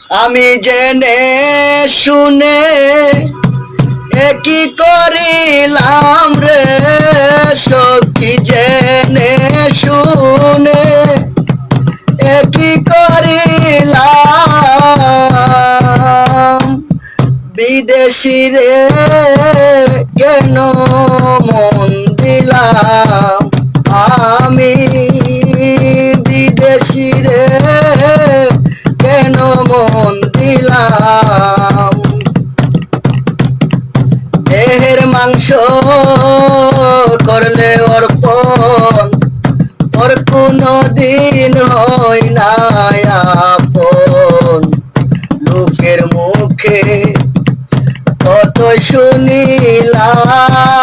আমি জেনে শুনে একই করিলাম রে সখী, জেনে শুনে একই করিলাম। বিদেশি রে কেন মন দিলাম আমি, বিদেশি রে কেন মন দিলাম। দেহের মাংস করলে অর্পণ, ওর কোনো দিন হয় না আপন। লোকের মুখে কত শুনিলাম